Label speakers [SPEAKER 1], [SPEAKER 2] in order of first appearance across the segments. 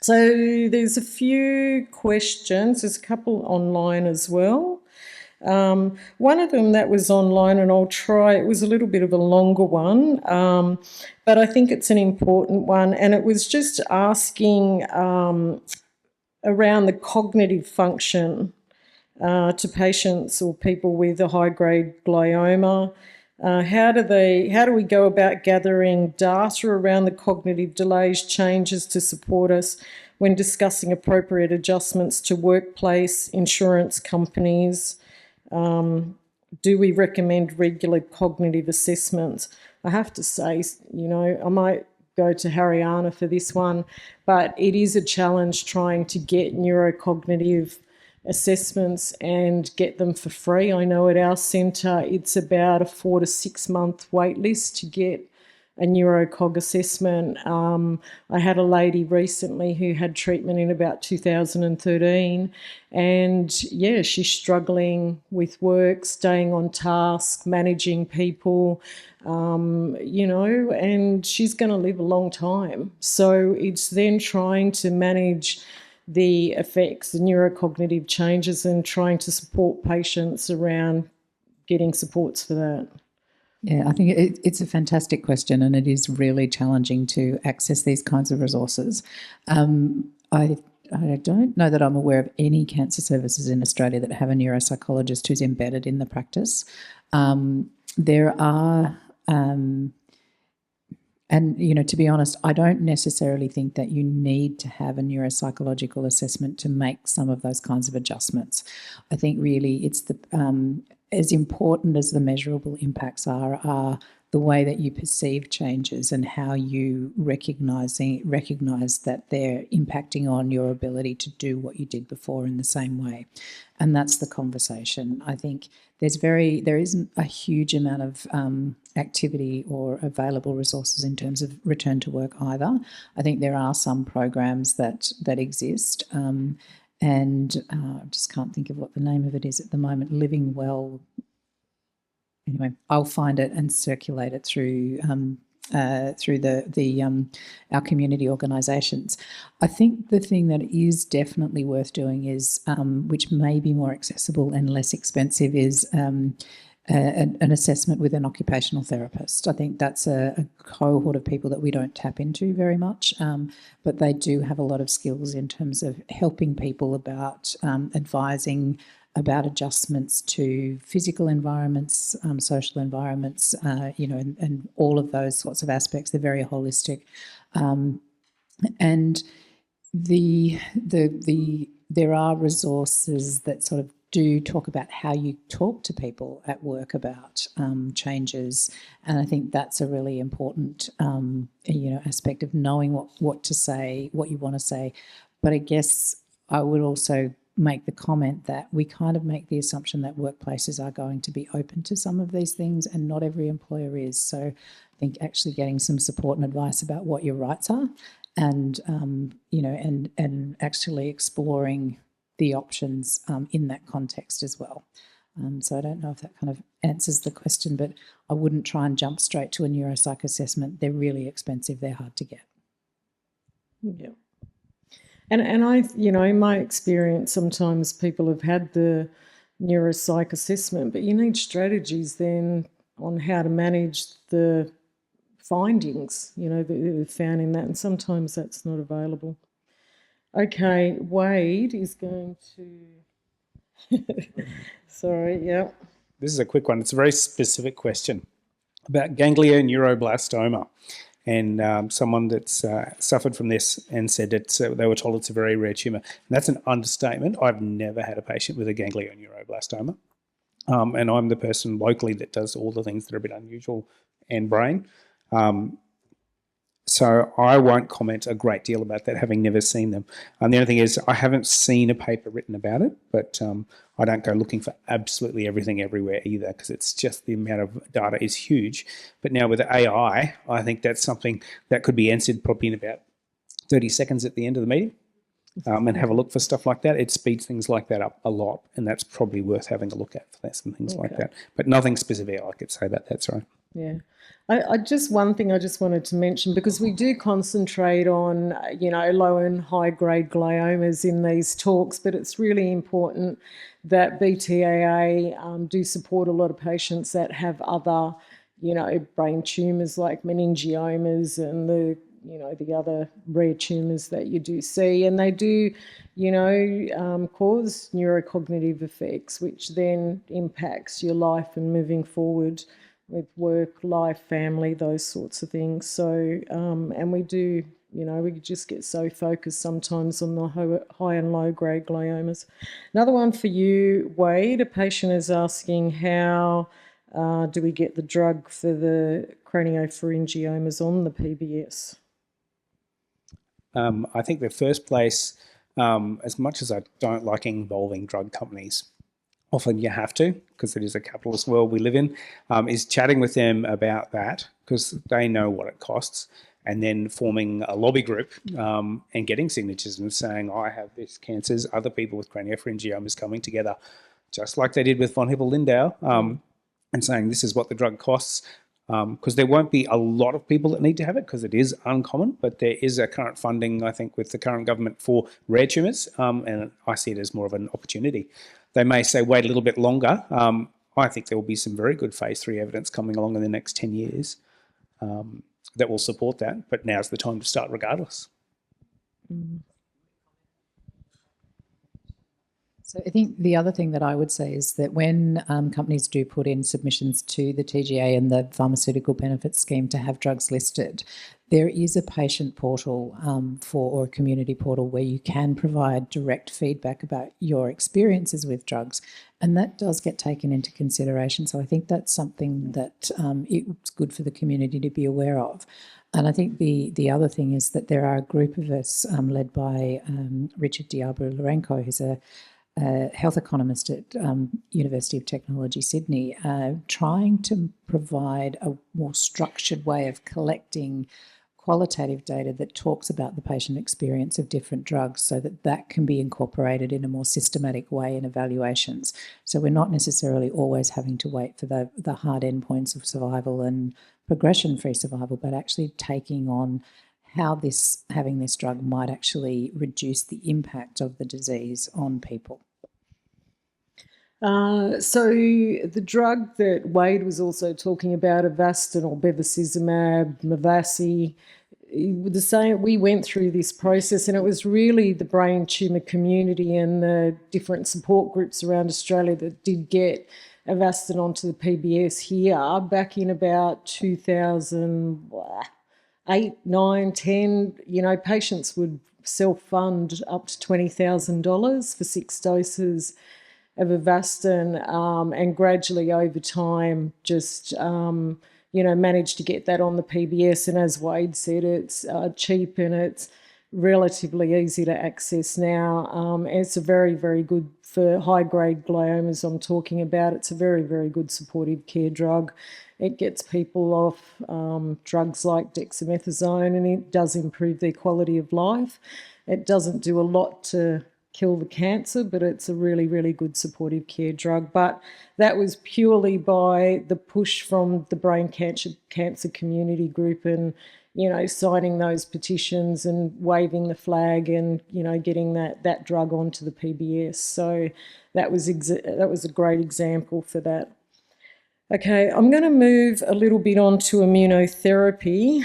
[SPEAKER 1] So there's a few questions. There's a couple online as well. One of them that was online, and I'll try, it was a little bit of a longer one, but I think it's an important one, and it was just asking around the cognitive function to patients or people with a high-grade glioma. How do we go about gathering data around the cognitive delays, changes to support us when discussing appropriate adjustments to workplace, insurance companies? Do we recommend regular cognitive assessments? I have to say, I might go to Haryana for this one, but it is a challenge trying to get neurocognitive assessments and get them for free. I know at our centre it's about a 4 to 6 month wait list to get a neurocog assessment. I had a lady recently who had treatment in about 2013, and yeah, she's struggling with work, staying on task, managing people, and she's going to live a long time. So it's then trying to manage the effects, the neurocognitive changes, and trying to support patients around getting supports for that.
[SPEAKER 2] Yeah, I think it's a fantastic question, and it is really challenging to access these kinds of resources. I don't know that I'm aware of any cancer services in Australia that have a neuropsychologist who's embedded in the practice. There are, and to be honest, I don't necessarily think that you need to have a neuropsychological assessment to make some of those kinds of adjustments. I think really it's as important as the measurable impacts are the way that you perceive changes and how you recognise that they're impacting on your ability to do what you did before in the same way. And that's the conversation. I think there isn't a huge amount of activity or available resources in terms of return to work either. I think there are some programs that exist, and I just can't think of what the name of it is at the moment. Living Well. Anyway, I'll find it and circulate it through our community organisations. I think the thing that is definitely worth doing is, which may be more accessible and less expensive, is an assessment with an occupational therapist. I think that's a cohort of people that we don't tap into very much, but they do have a lot of skills in terms of helping people about advising about adjustments to physical environments, social environments, and all of those sorts of aspects. They're very holistic, and there are resources that sort of do talk about how you talk to people at work about changes, and I think that's a really important aspect of knowing what to say, what you want to say. But I guess I would also make the comment that we kind of make the assumption that workplaces are going to be open to some of these things, and not every employer is. So I think actually getting some support and advice about what your rights are, and and actually exploring the options in that context as well. So I don't know if that kind of answers the question, but I wouldn't try and jump straight to a neuropsych assessment. They're really expensive. They're hard to get.
[SPEAKER 1] Yeah. And I, in my experience, sometimes people have had the neuropsych assessment, but you need strategies then on how to manage the findings, that you've found in that, and sometimes that's not available. Okay, Wade is going to... Sorry, yeah.
[SPEAKER 3] This is a quick one. It's a very specific question about ganglioneuroblastoma. And someone that's suffered from this and said that they were told it's a very rare tumour. And that's an understatement. I've never had a patient with a ganglioneuroblastoma. And I'm the person locally that does all the things that are a bit unusual and brain. So I won't comment a great deal about that, having never seen them. The only thing is I haven't seen a paper written about it, but I don't go looking for absolutely everything everywhere either, because it's just the amount of data is huge. But now with AI, I think that's something that could be answered probably in about 30 seconds at the end of the meeting, and have a look for stuff like that. It speeds things like that up a lot, and that's probably worth having a look at for some things like that. But nothing specific I could say about that, sorry.
[SPEAKER 1] Yeah. I just one thing I just wanted to mention, because we do concentrate on, low and high grade gliomas in these talks, but it's really important that BTAA do support a lot of patients that have other, brain tumours like meningiomas and the other rare tumours that you do see. And they do, cause neurocognitive effects, which then impacts your life and moving forward with work, life, family, those sorts of things. So, and we do, we just get so focused sometimes on the high and low grade gliomas. Another one for you, Wade. A patient is asking, how do we get the drug for the craniopharyngiomas on the PBS?
[SPEAKER 3] I think the first place, as much as I don't like involving drug companies, often you have to, because it is a capitalist world we live in, is chatting with them about that, because they know what it costs, and then forming a lobby group and getting signatures and saying, I have this cancers, other people with craniopharyngiomas coming together, just like they did with von Hippel-Lindau, and saying this is what the drug costs. Because there won't be a lot of people that need to have it, because it is uncommon, but there is a current funding, I think, with the current government for rare tumours, and I see it as more of an opportunity. They may say wait a little bit longer. I think there will be some very good phase 3 evidence coming along in the next 10 years that will support that, but now's the time to start regardless.
[SPEAKER 2] So I think the other thing that I would say is that when companies do put in submissions to the TGA and the Pharmaceutical Benefits Scheme to have drugs listed, there is a patient portal or a community portal where you can provide direct feedback about your experiences with drugs, and that does get taken into consideration. So I think that's something that it's good for the community to be aware of. And I think the other thing is that there are a group of us led by Richard Diablo-Lorenko, who's a health economist at University of Technology, Sydney, trying to provide a more structured way of collecting qualitative data that talks about the patient experience of different drugs, so that that can be incorporated in a more systematic way in evaluations. So we're not necessarily always having to wait for the hard endpoints of survival and progression-free survival, but actually taking on how having this drug might actually reduce the impact of the disease on people.
[SPEAKER 1] So the drug that Wade was also talking about, Avastin or bevacizumab, Mavasi, the same. We went through this process, and it was really the brain tumour community and the different support groups around Australia that did get Avastin onto the PBS here back in about 2008, 9, 10. Patients would self-fund up to $20,000 for 6 doses of Avastin, and gradually over time just, managed to get that on the PBS. And as Wade said, it's cheap and it's relatively easy to access now. It's a very, very good, for high-grade gliomas I'm talking about, it's a very, very good supportive care drug. It gets people off drugs like dexamethasone, and it does improve their quality of life. It doesn't do a lot to kill the cancer, but it's a really, really good supportive care drug. But that was purely by the push from the brain cancer community group, and signing those petitions and waving the flag, and getting that drug onto the PBS. So that was a great example for that. Okay, I'm going to move a little bit on to immunotherapy,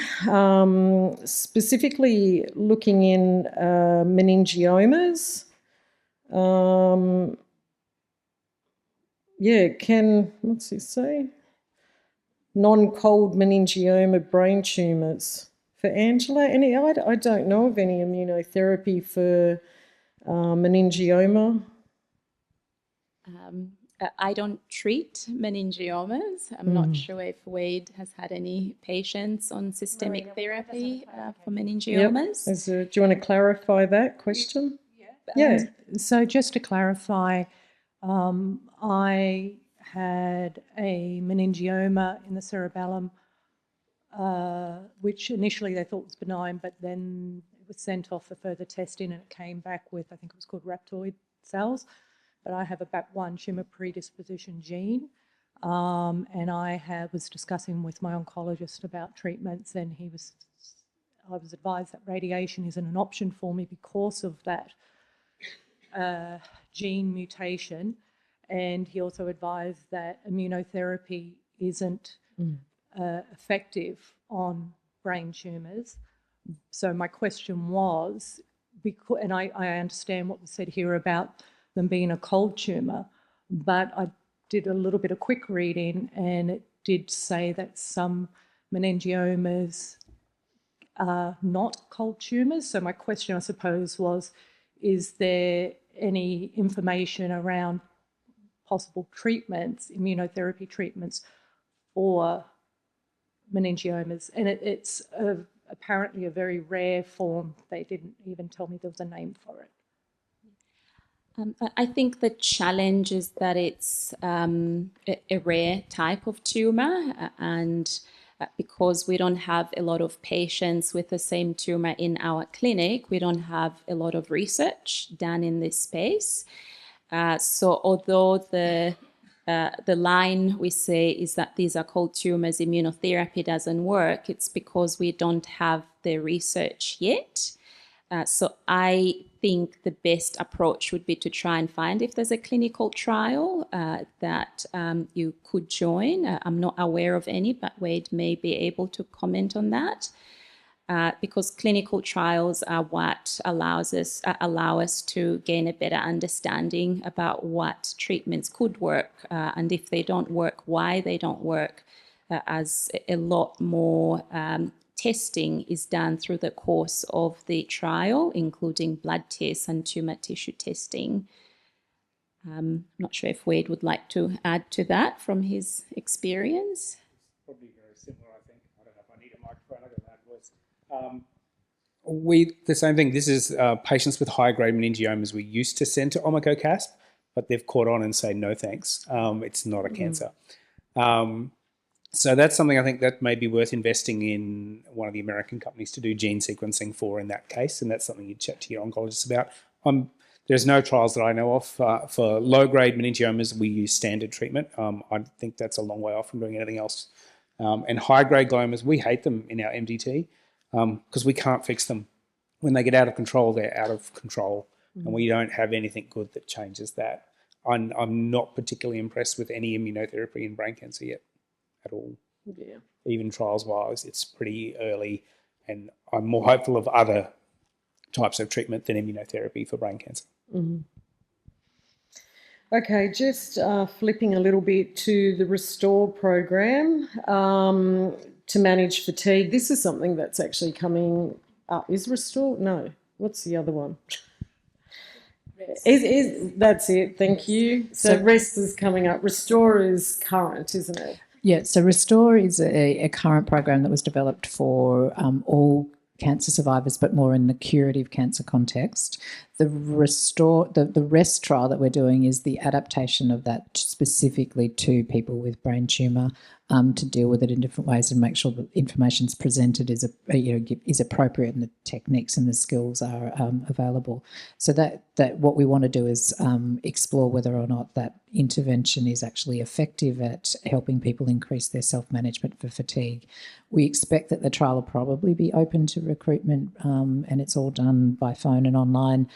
[SPEAKER 1] specifically looking in meningiomas. What's it say? Non-cold meningioma brain tumours. For Angela, I don't know of any immunotherapy for meningioma.
[SPEAKER 4] I don't treat meningiomas. I'm not sure if Wade has had any patients on systemic therapy for meningiomas.
[SPEAKER 1] Yep. Do you want to clarify that question?
[SPEAKER 5] Yeah. So just to clarify, I had a meningioma in the cerebellum, which initially they thought was benign, but then it was sent off for further testing and it came back with, I think it was called rhabdoid cells. But I have a BAP1 tumour predisposition gene. And I was discussing with my oncologist about treatments, and I was advised that radiation isn't an option for me because of that gene mutation. And he also advised that immunotherapy isn't effective on brain tumours. So my question was, and I understand what was said here about them being a cold tumour, but I did a little bit of quick reading, and it did say that some meningiomas are not cold tumours. So my question, I suppose, was, is there any information around possible treatments, immunotherapy treatments for meningiomas? And it's apparently a very rare form. They didn't even tell me there was a name for it.
[SPEAKER 4] I think the challenge is that it's a rare type of tumor, and because we don't have a lot of patients with the same tumor in our clinic, we don't have a lot of research done in this space. So although the line we say is that these are cold tumors, immunotherapy doesn't work, it's because we don't have the research yet. So I think the best approach would be to try and find if there's a clinical trial that you could join. I'm not aware of any, but Wade may be able to comment on that. Because clinical trials are what allow us to gain a better understanding about what treatments could work, and if they don't work, why they don't work, as a lot more testing is done through the course of the trial, including blood tests and tumor tissue testing. I'm not sure if Wade would like to add to that from his experience.
[SPEAKER 3] Probably very similar, I think. I don't know if I need a microphone. I've got a loud voice. The same thing. This is patients with high-grade meningiomas we used to send to Omicocasp, but they've caught on and say no thanks. It's not a cancer. So that's something I think that may be worth investing in one of the American companies to do gene sequencing for in that case, and that's something you'd chat to your oncologist about. There's no trials that I know of. For low-grade meningiomas, we use standard treatment. I think that's a long way off from doing anything else. And high-grade gliomas, we hate them in our MDT because we can't fix them. When they get out of control, they're out of control, and we don't have anything good that changes that. I'm not particularly impressed with any immunotherapy in brain cancer yet at all.
[SPEAKER 1] Yeah.
[SPEAKER 3] Even trials-wise, it's pretty early, and I'm more hopeful of other types of treatment than immunotherapy for brain cancer.
[SPEAKER 1] Okay, just flipping a little bit to the Restore program to manage fatigue. This is something that's actually coming up. Is Restore? No. What's the other one? That's it. Thank you. So Rest is coming up. Restore is current, isn't it?
[SPEAKER 2] Yeah, so Restore is a current program that was developed for all cancer survivors, but more in the curative cancer context. The REST trial that we're doing is the adaptation of that specifically to people with brain tumour to deal with it in different ways and make sure that information is presented is appropriate and the techniques and the skills are available. So that what we want to do is explore whether or not that intervention is actually effective at helping people increase their self-management for fatigue. We expect that the trial will probably be open to recruitment and it's all done by phone and online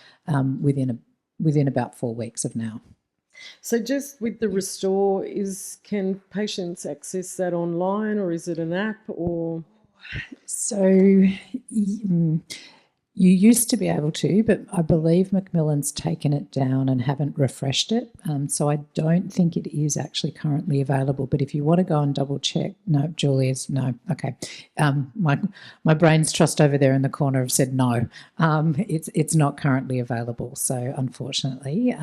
[SPEAKER 2] within about 4 weeks of now.
[SPEAKER 1] So just with the Restore, can patients access that online, or is it an app? Or
[SPEAKER 2] so you used to be able to, but I believe Macmillan's taken it down and haven't refreshed it. So I don't think it is actually currently available. But if you want to go and double check, no, Julia's no. Okay, my brain's trust over there in the corner have said no. It's not currently available. So unfortunately,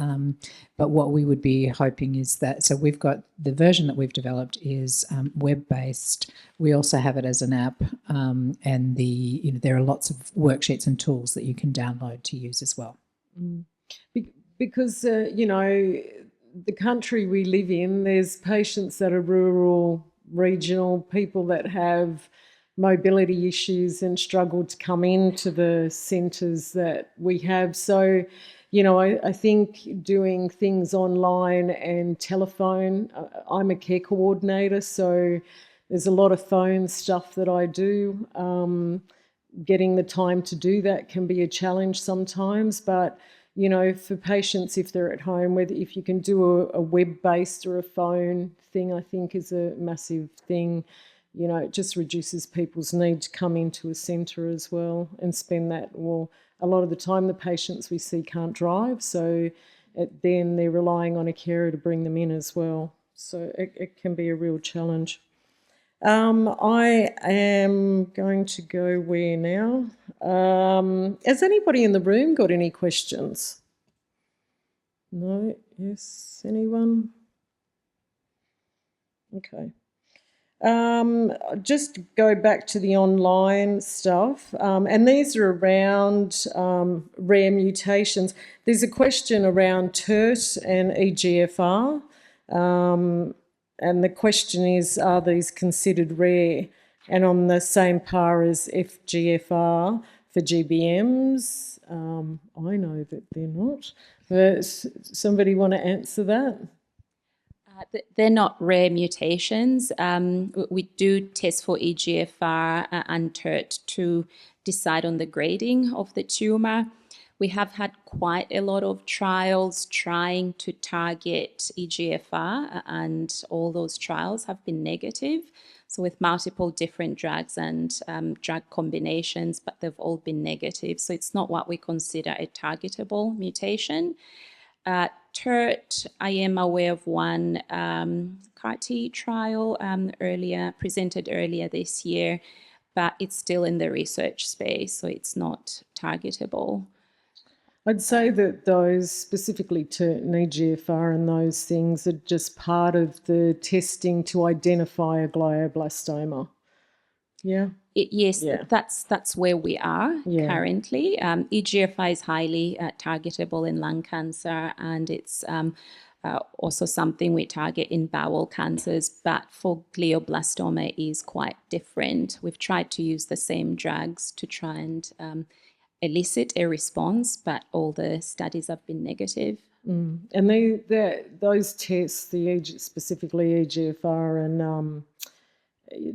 [SPEAKER 2] but what we would be hoping is that, so we've got the version that we've developed is web-based. We also have it as an app, and there are lots of worksheets and tools that you can download to use as well.
[SPEAKER 1] Because the country we live in, there's patients that are rural, regional, people that have mobility issues and struggle to come into the centres that we have. So I think doing things online and telephone, I'm a care coordinator, so there's a lot of phone stuff that I do. Getting the time to do that can be a challenge sometimes, but for patients, if they're at home, if you can do a web-based or a phone thing, I think is a massive thing. It just reduces people's need to come into a centre as well and spend that. Well, a lot of the time the patients we see can't drive, so then they're relying on a carer to bring them in as well. So it can be a real challenge. I am going to go where now? Has anybody in the room got any questions? No? Yes? Anyone? Okay. Just go back to the online stuff, and these are around rare mutations. There's a question around TERT and EGFR. And the question is, are these considered rare and on the same par as FGFR for GBMs? I know that they're not. But somebody want to answer that?
[SPEAKER 4] They're not rare mutations. We do test for EGFR and TERT to decide on the grading of the tumour. We have had quite a lot of trials trying to target EGFR, and all those trials have been negative. So with multiple different drugs and drug combinations, but they've all been negative. So it's not what we consider a targetable mutation. TERT, I am aware of one CAR-T trial presented earlier this year, but it's still in the research space, so it's not targetable.
[SPEAKER 1] I'd say that those, specifically TERT and EGFR and those things, are just part of the testing to identify a glioblastoma. Yeah.
[SPEAKER 4] Yes,
[SPEAKER 1] Yeah.
[SPEAKER 4] that's where we are currently. EGFR is highly targetable in lung cancer, and it's also something we target in bowel cancers, but for glioblastoma is quite different. We've tried to use the same drugs to try and elicit a response, but all the studies have been negative.
[SPEAKER 1] And those tests, specifically EGFR and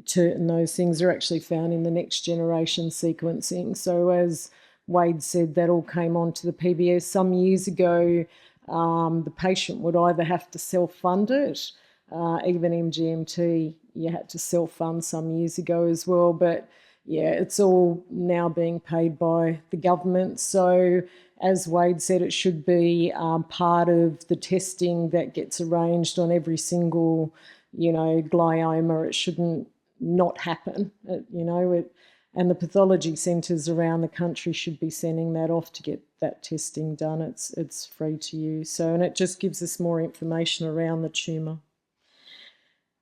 [SPEAKER 1] TERT and those things, are actually found in the next generation sequencing. So as Wade said, that all came onto the PBS some years ago. The patient would either have to self-fund it, even MGMT, you had to self-fund some years ago as well, but yeah, it's all now being paid by the government. So as Wade said, it should be part of the testing that gets arranged on every single, glioma. It shouldn't not happen, and the pathology centres around the country should be sending that off to get that testing done. It's free to use. So, and it just gives us more information around the tumour.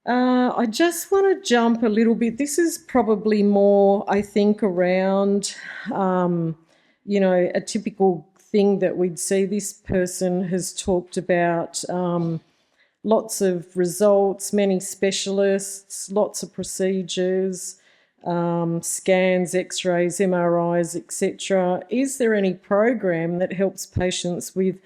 [SPEAKER 1] I just want to jump a little bit. This is probably more, I think, around, a typical thing that we'd see. This person has talked about lots of results, many specialists, lots of procedures, scans, x-rays, MRIs, etc. Is there any program that helps patients with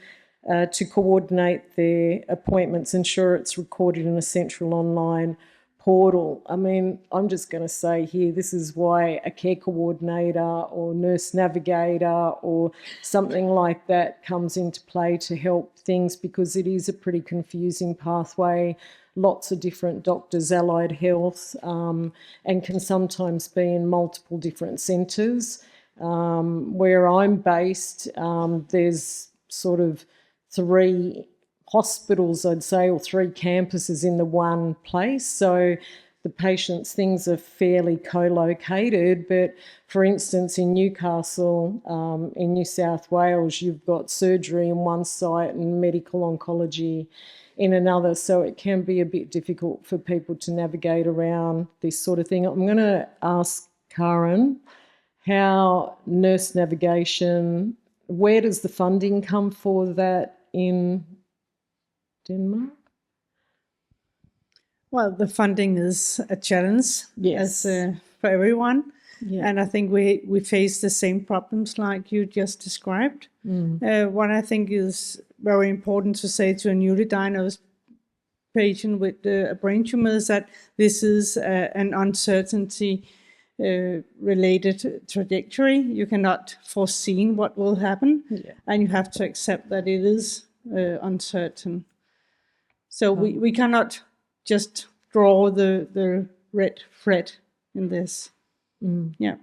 [SPEAKER 1] to coordinate their appointments, ensure it's recorded in a central online portal? I mean, I'm just going to say here, this is why a care coordinator or nurse navigator or something like that comes into play to help things, because it is a pretty confusing pathway. Lots of different doctors, allied health, and can sometimes be in multiple different centres. Where I'm based, there's sort of 3 hospitals, I'd say, or 3 campuses in the one place. So the patients' things are fairly co-located. But for instance, in Newcastle, in New South Wales, you've got surgery in one site and medical oncology in another. So it can be a bit difficult for people to navigate around this sort of thing. I'm going to ask Karen how nurse navigation, where does the funding come for that in Denmark?
[SPEAKER 6] Well, the funding is a challenge,
[SPEAKER 1] Yes,
[SPEAKER 6] as for everyone. And I think we face the same problems like you just described. What I think is very important to say to a newly diagnosed patient with a brain tumor is that this is an uncertainty related trajectory. You cannot foresee what will happen, and you have to accept that it is uncertain. So we cannot just draw the red thread in this. Yeah.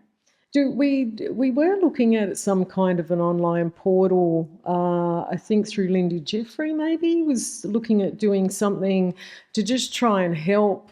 [SPEAKER 1] We were looking at some kind of an online portal, I think through Lindy Jeffrey maybe, was looking at doing something to just try and help,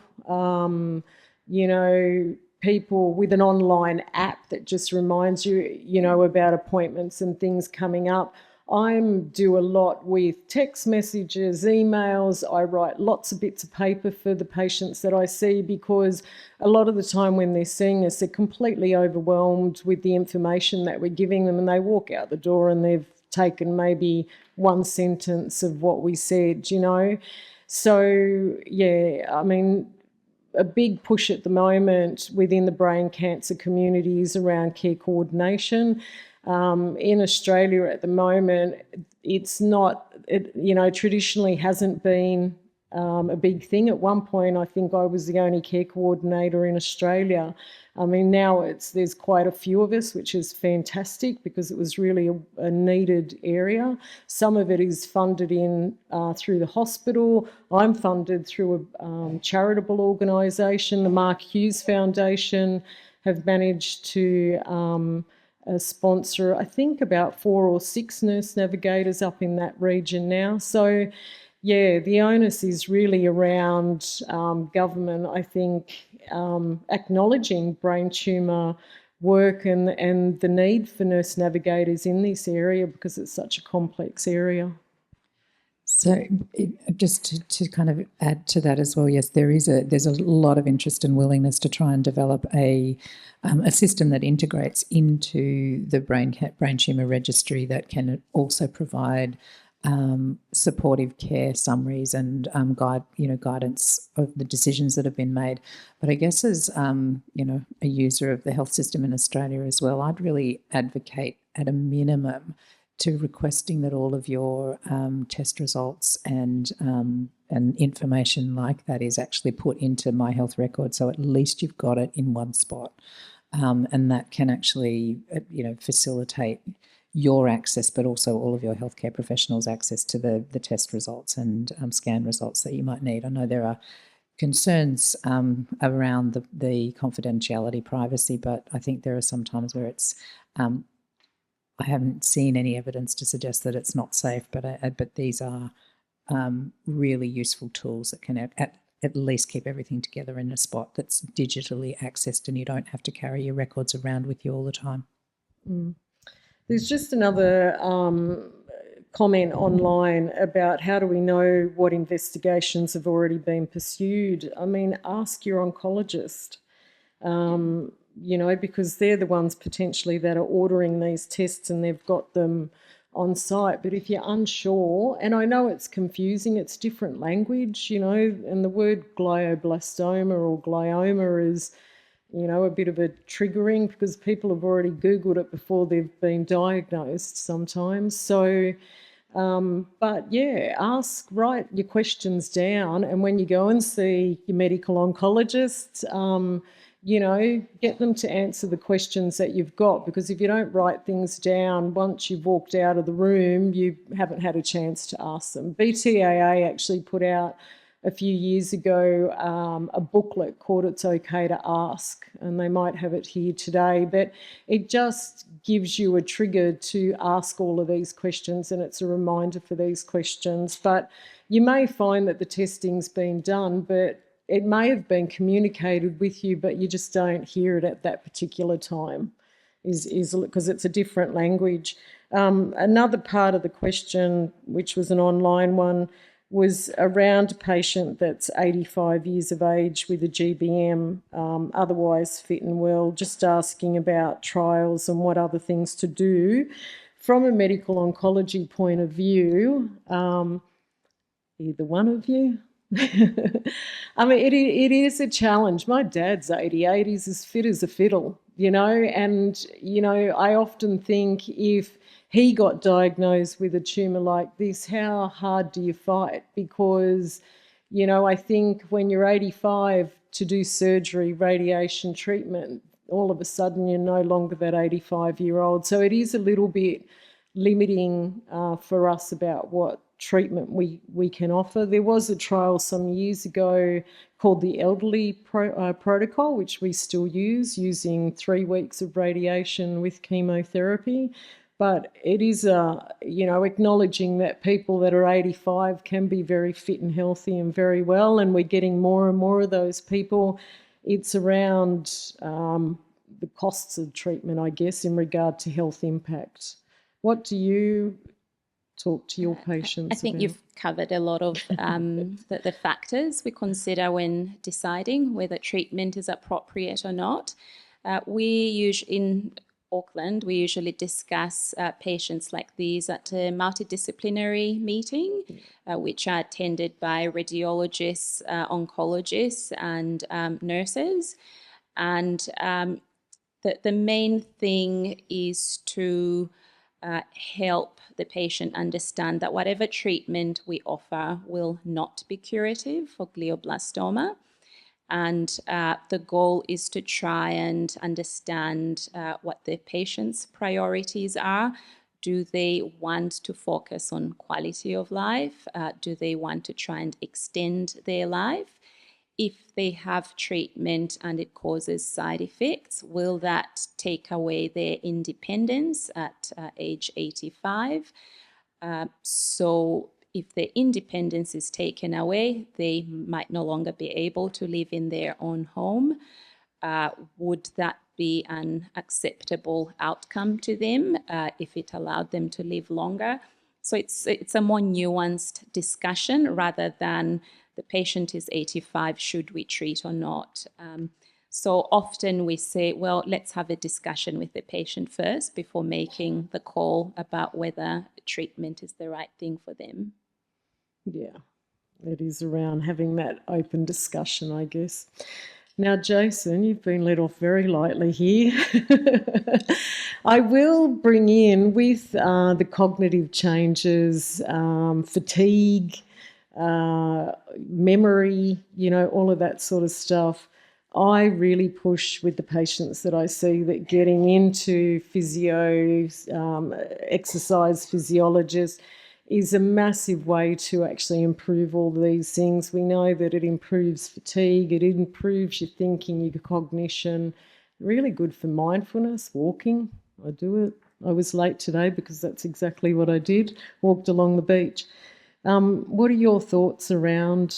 [SPEAKER 1] people with an online app that just reminds you, about appointments and things coming up. I do a lot with text messages, emails. I write lots of bits of paper for the patients that I see, because a lot of the time when they're seeing us, they're completely overwhelmed with the information that we're giving them, and they walk out the door and they've taken maybe one sentence of what we said, So, a big push at the moment within the brain cancer community is around care coordination. In Australia at the moment, it's not, traditionally hasn't been a big thing. At one point, I think I was the only care coordinator in Australia. Now there's quite a few of us, which is fantastic because it was really a needed area. Some of it is funded through the hospital. I'm funded through a charitable organisation, the Mark Hughes Foundation, have managed to sponsor, I think, about 4 or 6 nurse navigators up in that region now. So, the onus is really around government, I think, acknowledging brain tumour work and the need for nurse navigators in this area because it's such a complex area.
[SPEAKER 2] So just to kind of add to that as well, yes, there's a lot of interest and willingness to try and develop a system that integrates into the brain tumour registry that can also provide supportive care summaries and guidance of the decisions that have been made. But I guess as a user of the health system in Australia as well, I'd really advocate at a minimum to requesting that all of your test results and information like that is actually put into My Health Record, so at least you've got it in one spot, and that can actually facilitate your access, but also all of your healthcare professionals' access to the test results and scan results that you might need. I know there are concerns around the confidentiality, privacy, but I think there are some times where it's I haven't seen any evidence to suggest that it's not safe, but these are really useful tools that can at least keep everything together in a spot that's digitally accessed, and you don't have to carry your records around with you all the time.
[SPEAKER 1] There's just another comment online about how do we know what investigations have already been pursued. Ask your oncologist. Because they're the ones potentially that are ordering these tests and they've got them on site. But if you're unsure, and I know it's confusing, it's different language, and the word glioblastoma or glioma is, a bit of a triggering because people have already Googled it before they've been diagnosed sometimes. So, write your questions down, and when you go and see your medical oncologist, get them to answer the questions that you've got, because if you don't write things down, once you've walked out of the room, you haven't had a chance to ask them. BTAA actually put out a few years ago a booklet called It's Okay to Ask, and they might have it here today, but it just gives you a trigger to ask all of these questions, and it's a reminder for these questions. But you may find that the testing's been done, but it may have been communicated with you, but you just don't hear it at that particular time, is because it's a different language. Another part of the question, which was an online one, was around a patient that's 85 years of age with a GBM, otherwise fit and well, just asking about trials and what other things to do. From a medical oncology point of view, either one of you? It is a challenge. My dad's 88. He's as fit as a fiddle, and, I often think if he got diagnosed with a tumour like this, how hard do you fight? Because, I think when you're 85 to do surgery, radiation treatment, all of a sudden you're no longer that 85-year-old. So it is a little bit limiting for us about what treatment we can offer. There was a trial some years ago called the elderly protocol, which we still use, using 3 weeks of radiation with chemotherapy. But it is, acknowledging that people that are 85 can be very fit and healthy and very well, and we're getting more and more of those people. It's around the costs of treatment, I guess, in regard to health impact. What do you talk to your patients
[SPEAKER 4] I think
[SPEAKER 1] about?
[SPEAKER 4] you've covered a lot of the factors we consider when deciding whether treatment is appropriate or not. In Auckland, we usually discuss patients like these at a multidisciplinary meeting, which are attended by radiologists, oncologists, and nurses. And the main thing is to help the patient understand that whatever treatment we offer will not be curative for glioblastoma. And the goal is to try and understand what the patient's priorities are. Do they want to focus on quality of life? Do they want to try and extend their life? If they have treatment and it causes side effects, will that take away their independence at age 85? So if their independence is taken away, they might no longer be able to live in their own home. Would that be an acceptable outcome to them if it allowed them to live longer? So it's a more nuanced discussion rather than the patient is 85, should we treat or not? So often we say, well, let's have a discussion with the patient first before making the call about whether treatment is the right thing for them.
[SPEAKER 1] Yeah, it is around having that open discussion, I guess. Now, Jason, you've been let off very lightly here. I will bring in with the cognitive changes, fatigue, memory, all of that sort of stuff. I really push with the patients that I see that getting into physios, exercise physiologists is a massive way to actually improve all these things. We know that it improves fatigue, it improves your thinking, your cognition, really good for mindfulness, walking. I do it. I was late today because that's exactly what I did, walked along the beach. What are your thoughts around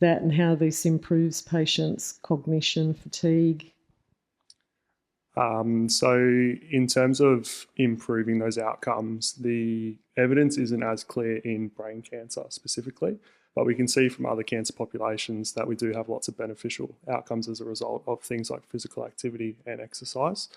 [SPEAKER 1] that and how this improves patients' cognition, fatigue?
[SPEAKER 7] So in terms of improving those outcomes, the evidence isn't as clear in brain cancer specifically, but we can see from other cancer populations that we do have lots of beneficial outcomes as a result of things like physical activity and exercise.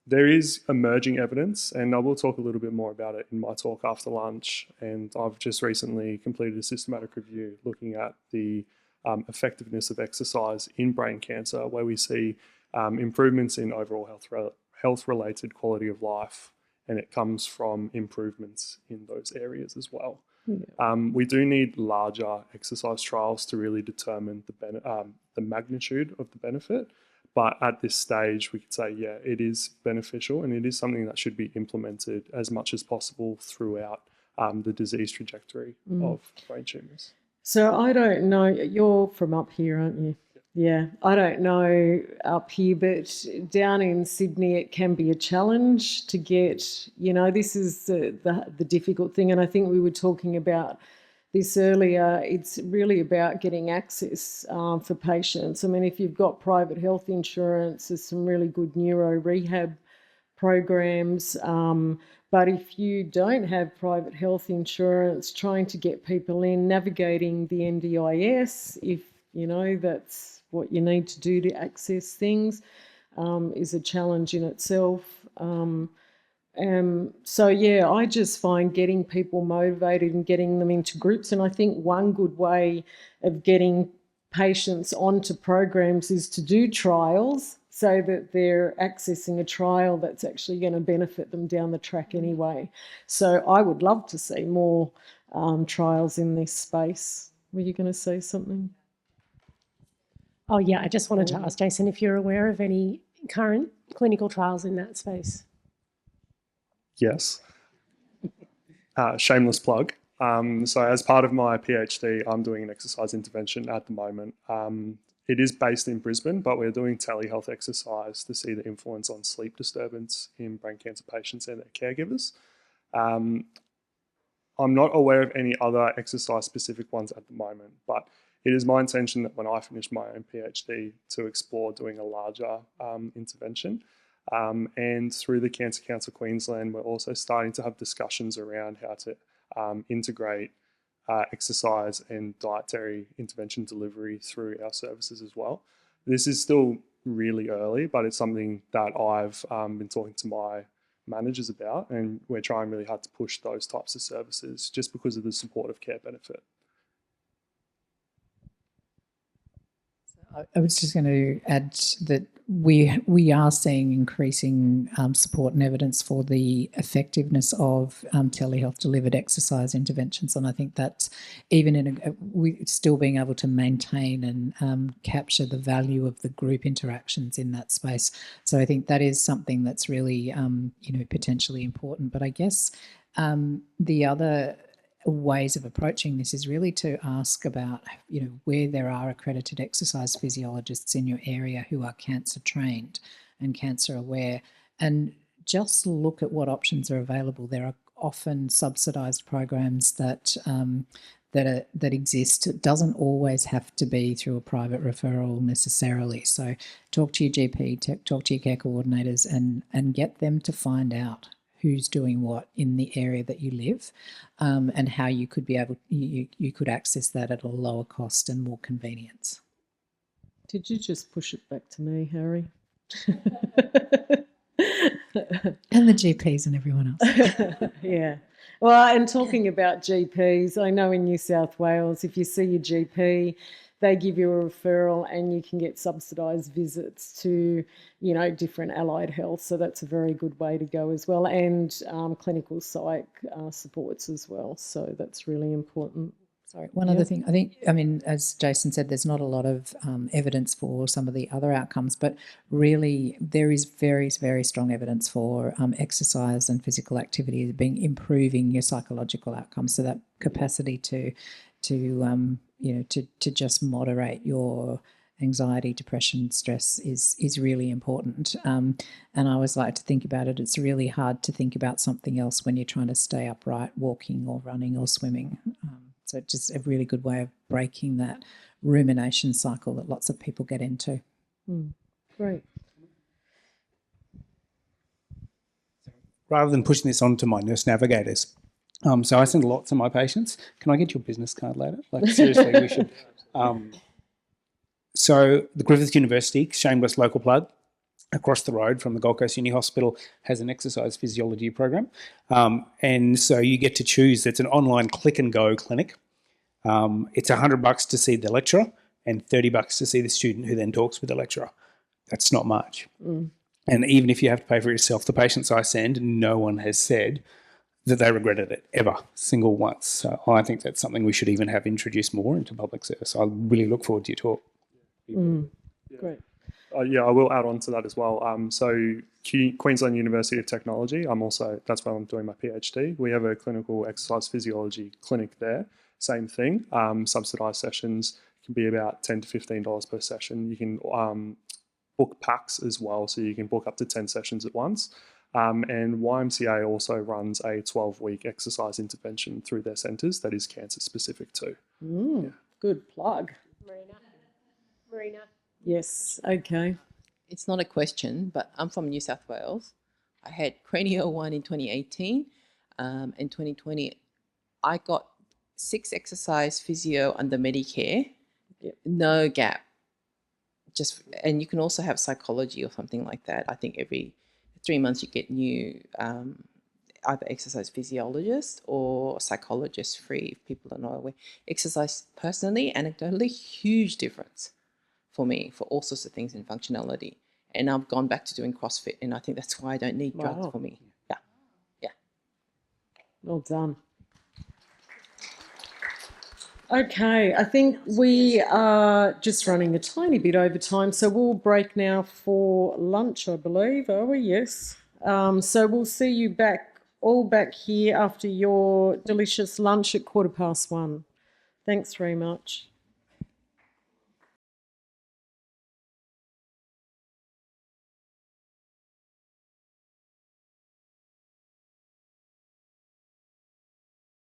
[SPEAKER 7] There is emerging evidence, and I will talk a little bit more about it in my talk after lunch, and I've just recently completed a systematic review looking at the effectiveness of exercise in brain cancer, where we see improvements in overall health-related quality of life, and it comes from improvements in those areas as well. Yeah. We do need larger exercise trials to really determine the magnitude of the benefit, but at this stage we could say, yeah, it is beneficial, and it is something that should be implemented as much as possible throughout the disease trajectory of brain tumours.
[SPEAKER 1] So I don't know, you're from up here, aren't you? Yeah, I don't know up here, but down in Sydney it can be a challenge to get, this is the difficult thing, and I think we were talking about this earlier. It's really about getting access for patients. I mean, if you've got private health insurance, there's some really good neuro rehab programs, but if you don't have private health insurance, trying to get people in, navigating the NDIS, if that's what you need to do to access things, is a challenge in itself. So, yeah, I just find getting people motivated and getting them into groups, and I think one good way of getting patients onto programs is to do trials. so that they're accessing a trial that's actually going to benefit them down the track anyway. So I would love to see more trials in this space. Were you going to say something?
[SPEAKER 8] Oh, yeah, I just wanted to ask Jason if you're aware of any current clinical trials in that space.
[SPEAKER 7] Yes. Shameless plug. So as part of my PhD, I'm doing an exercise intervention at the moment. It is based in Brisbane, but we're doing telehealth exercise to see the influence on sleep disturbance in brain cancer patients and their caregivers. I'm not aware of any other exercise-specific ones at the moment, but it is my intention that when I finish my own PhD to explore doing a larger intervention. And through the Cancer Council Queensland, we're also starting to have discussions around how to integrate exercise and dietary intervention delivery through our services as well. This is still really early, but it's something that I've been talking to my managers about, and we're trying really hard to push those types of services just because of the supportive care benefit.
[SPEAKER 2] I was just going to add that we are seeing increasing support and evidence for the effectiveness of telehealth delivered exercise interventions, and I think that's even we still being able to maintain and capture the value of the group interactions in that space. So I think that is something that's really potentially important. But I guess the other ways of approaching this is really to ask about, where there are accredited exercise physiologists in your area who are cancer trained and cancer aware, and just look at what options are available. There are often subsidised programs that exist. It doesn't always have to be through a private referral necessarily. So talk to your GP, talk to your care coordinators, and get them to find out who's doing what in the area that you live, and how you could be able you could access that at a lower cost and more convenience.
[SPEAKER 1] Did you just push it back to me, Harry?
[SPEAKER 2] And the GPs and everyone else.
[SPEAKER 1] Yeah. Well, and talking about GPs, I know in New South Wales, if you see your GP, they give you a referral and you can get subsidised visits to, different allied health. So that's a very good way to go as well, and clinical psych supports as well. So that's really important.
[SPEAKER 2] Sorry, one other thing. I mean, as Jason said, there's not a lot of evidence for some of the other outcomes, but really there is very, very strong evidence for exercise and physical activity improving your psychological outcomes. So that capacity to just moderate your anxiety, depression, stress is really important. And I always like to think about it. It's really hard to think about something else when you're trying to stay upright, walking or running or swimming. So it's just a really good way of breaking that rumination cycle that lots of people get into.
[SPEAKER 1] Great.
[SPEAKER 3] Rather than pushing this on to my nurse navigators, so I send a lot to my patients. Can I get your business card later? Like, seriously, we should. So the Griffith University, shameless local plug, across the road from the Gold Coast Uni Hospital, has an exercise physiology program. And so you get to choose. It's an online click and go clinic. It's $100 to see the lecturer and $30 to see the student who then talks with the lecturer. That's not much. And even if you have to pay for it yourself, the patients I send, no one has said that they regretted it ever, single once. So I think that's something we should even have introduced more into public service. I really look forward to your talk.
[SPEAKER 1] Great.
[SPEAKER 7] I will add on to that as well. So Queensland University of Technology, that's where I'm doing my PhD. We have a clinical exercise physiology clinic there. Same thing, subsidised sessions can be about $10 to $15 per session. You can book packs as well, so you can book up to 10 sessions at once. And YMCA also runs a 12-week exercise intervention through their centres that is cancer specific too.
[SPEAKER 1] Good plug.
[SPEAKER 8] Marina.
[SPEAKER 1] Yes, okay.
[SPEAKER 9] It's not a question, but I'm from New South Wales. I had cranial one in 2018. In 2020, I got 6 exercise physio under Medicare, no gap. And you can also have psychology or something like that. I think every 3 months you get new either exercise physiologist or psychologist free, if people are not aware. Exercise, personally, anecdotally, huge difference for me for all sorts of things in functionality. and I've gone back to doing CrossFit, and I think that's why I don't need drugs
[SPEAKER 1] Wow.
[SPEAKER 9] for me. Yeah, yeah.
[SPEAKER 1] Well done. Okay, I think we are just running a tiny bit over time, so we'll break now for lunch, I believe, are we? Yes. So we'll see you all back here after your delicious lunch at 1:15. Thanks very much.